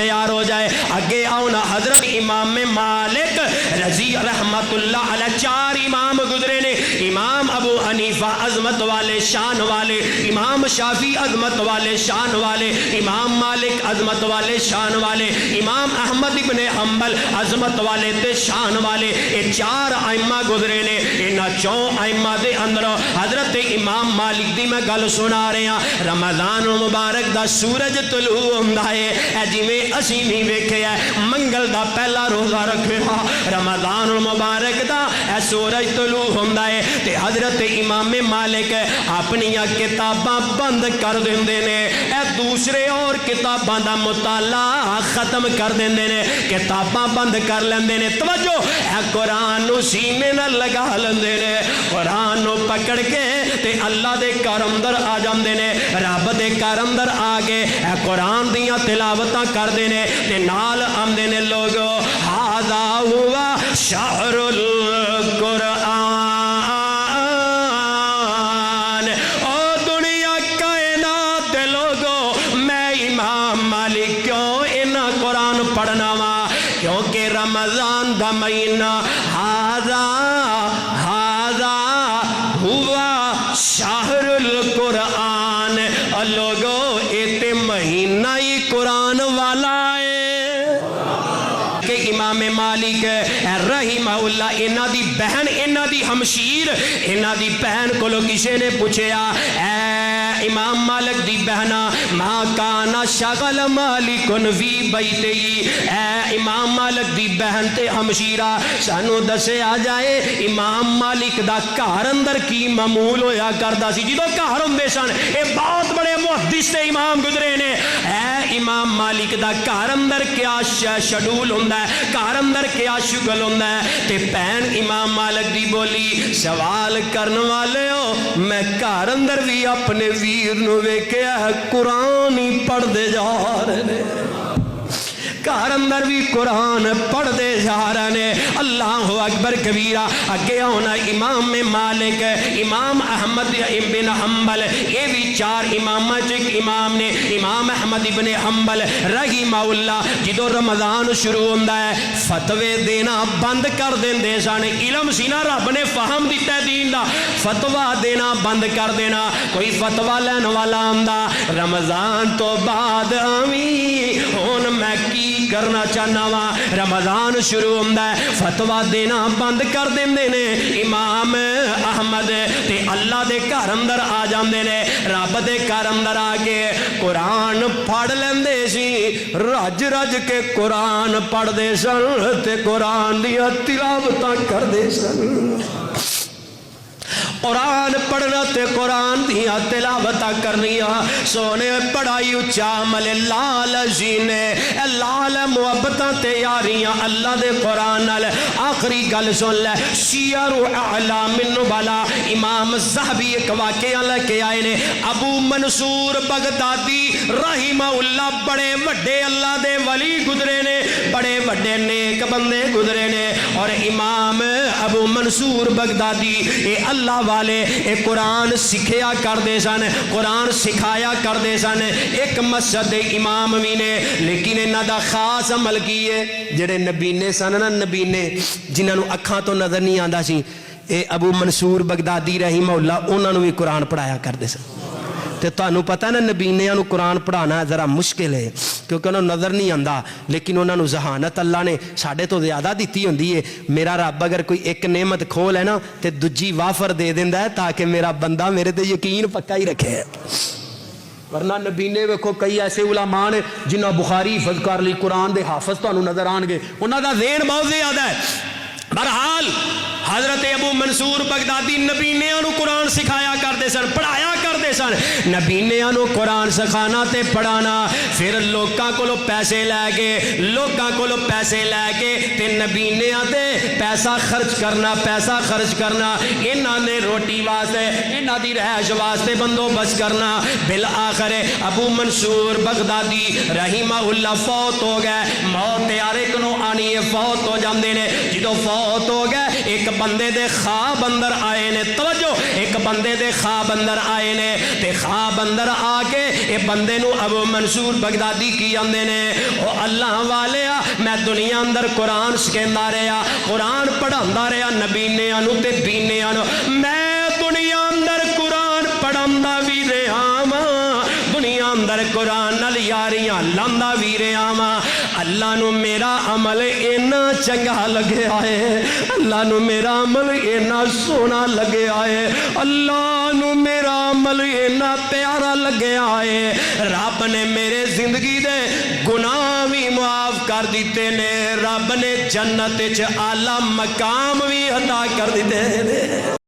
پیار ہو جائے. اگے آؤ نا حضرت امام مالک رضی رحمت اللہ علیہ. 4 امام گزرے نے. امام ابو حنیفہ عظمت والے شان والے, امام شافعی عظمت والے شان والے, امام مالک عظمت والے شان والے, امام احمد ابن حنبل عظمت والے تے شان والے. یہ 4 ائمہ گزرے نے. انہاں 4 ائمہ دے اندر حضرت امام مالک دی میں گل سنا رہے ہیں. رمضان مبارک دا سورج طلوع ہوندا ہے جویں اسی نہیں ویکھیا منگل دا پہلا روزہ رکھیا. رمضان المبارک دا سورج طلوع ہوندا ہے تے حضرت امام مالک اپنی کتاباں بند کر دیندے نے. اے دوسرے اور کتاباں دا مطالعہ ختم کر دیندے نے, کتاباں بند کر لیندے نے. توجہ, اے قرآن نو سینے نال لگا لیندے نے, قرآن نو پکڑ کے تے اللہ دے گھر اندر آ جاندے نے. رب دے گھر اندر آ کے اے قرآن دیاں تلاوتاں کردے نے تے نال آندے نے لوگو ھذا ہوا شہر القرآن. او دنیا کائنات دے لوگو میں امام مالک کیوں انہاں قرآن پڑھنا وا کیونکہ رمضان دا مہینہ ھذا ہوا شہر القرآن. لوگو ایتے مہینہ ہی قرآن والا ہے. کہ امام مالک رحمہ اللہ انہاں دی بہن, انہاں دی ہمشیر, انہاں دی بہن کو کسی نے پوچھیا اے امام مالک دی بہنا ما کانا شغل مالکن فی بیتی. اے امام مالک دی بہن تے ہمشیرہ سانو دسے آ جائے امام مالک دا گھر اندر کی معمول ہویا کردا سی جدوں گھر ہوندے سن. اے بہت بڑے محدث تے امام گزرے نے. اے امام مالک دا گھر اندر کیا شیڈول ہوندا ہے, گھر اندر کیا شغل ہوندا ہے. تے بہن امام مالک دی بولی سوال کرن والے ہو میں گھر اندر بھی اپنے ویر نو ویکھیا ہے قرآن ہی پڑھ دے جا رہے نے, گھر اندر بھی قرآن پڑھ دے جا رہے نے. اللہ اکبر کبیرہ. اگے ہونا امام مالک, امام احمد ابن حنبل, یہ بھی 4 امام ایک امام نے. امام احمد ابن حنبل رحمہ اللہ جدو رمضان شروع ہوتا ہے فتوے دینا بند کر دیندے سن. علم سی نا رب نے فہم دیتا ہے دین دا, فتوا دینا بند کر دینا. کوئی فتوا لین والا آندا رمضان تو بعد آویں ہن میں کی کرنا چاہنا وا, رمضان شروع ہوتا ہے فتوا دینا بند کر دیندے نے. امام احمد تے اللہ دے گھر اندر آ جاندے نے, رب دے گھر اندر آ کے قرآن پڑھ لیندے سی. رج رج کے قرآن پڑھ دے سن تے قرآن دیاں تلاوتاں کر دے سن. قرآن پڑھنا تے قرآن دیاں تلاوتاں کرنیاں. سونے پڑھائی اچھا عمل لال جینے, لال محبتاں تے یاریاں اللہ دے قرآن نال. آخری گل سن لے, سیر اعلام النبلاء امام ذہبی ایک واقعہ لے کے آئے نے. ابو منصور بغدادی رحمہ اللہ بڑے وڈے اللہ دے ولی گزرے نے, بڑے وڈے نیک بندے گزرے نے. اور امام ابو منصور بغدادی اے اللہ والے اے قرآن سکھیا کردے سن, قرآن سکھایا کردے سن. ایک مسجد امام بھی نے, لیکن انہاں دا خاص عمل کیے جڑے نبینے سن نا, نبینے جنہاں نو اکھاں تو نظر نہیں آندا سی, اے ابو منصور بغدادی رحمہ اللہ انہاں نو بھی قرآن پڑھایا کردے سن. تے تانوں پتہ ہے نا نبینیاں نو قرآن پڑھانا ذرا مشکل ہے کیونکہ انہوں نظر نہیں آندا, لیکن انہوں نے ذہانت اللہ نے ساڑھے تو زیادہ دیتی ہوندی ہے. میرا رب اگر کوئی ایک نعمت کھول ہے نا تے دجی وافر دے دیندا ہے تاکہ میرا بندہ میرے تے یقین پکا ہی رکھے. ورنہ نبینے ویکھو کئی ایسے علماء نے جنہاں بخاری حفظ کر لی, قرآن دے حافظ تانوں نظر آن گے, انہاں دا ذہن بہت زیادہ ہے. بہرحال حضرت ابو منصور بغدادی نبینیاں نو قرآن سکھایا کرتے سن, پڑھایا کرتے سن. نبینیاں نو قرآن سکھانا تے پڑھانا, پھر لوکاں کولو پیسے لے کے, لوکاں کولو پیسے لے کے تے نبینیاں تے پیسہ خرچ کرنا, پیسہ خرچ کرنا, انہاں نے روٹی واسطے, انہاں دی رہائش واسطے بندوبست کرنا. بالآخر ابو منصور بغدادی رحمہ اللہ فوت ہو گئے. موت ہر ایک نو آنی ہے, فوت ہو جاندے نے. جدو فوت ہو گئے ایک بندے دے خواب اندر آئے نے, توجہ, ایک بندے دے خواب اندر آئے نے تے خواب اندر آ کے اے بندے نو ابو منصور بغدادی کی آندے نے, او اللہ والیا میں دنیا اندر قرآن سکھیندا رہیا, قرآن پڑھاندا رہیا نبینیاں نو تے دینیاں نو, میں دنیا اندر قرآن پڑھاندا وی رہا واں, دنیا اندر قرآن نال یاریاں لاندا وی رہا واں. اللہ نو میرا عمل اینا چنگا لگے آئے, اللہ نو میرا عمل اینا سونا لگے آئے, اللہ نو میرا عمل اینا پیارا لگے آئے, رب نے میرے زندگی دے گناہ بھی معاف کر دیتے نے, رب نے جنت وچ اعلی مقام بھی عطا کر دیتے نے.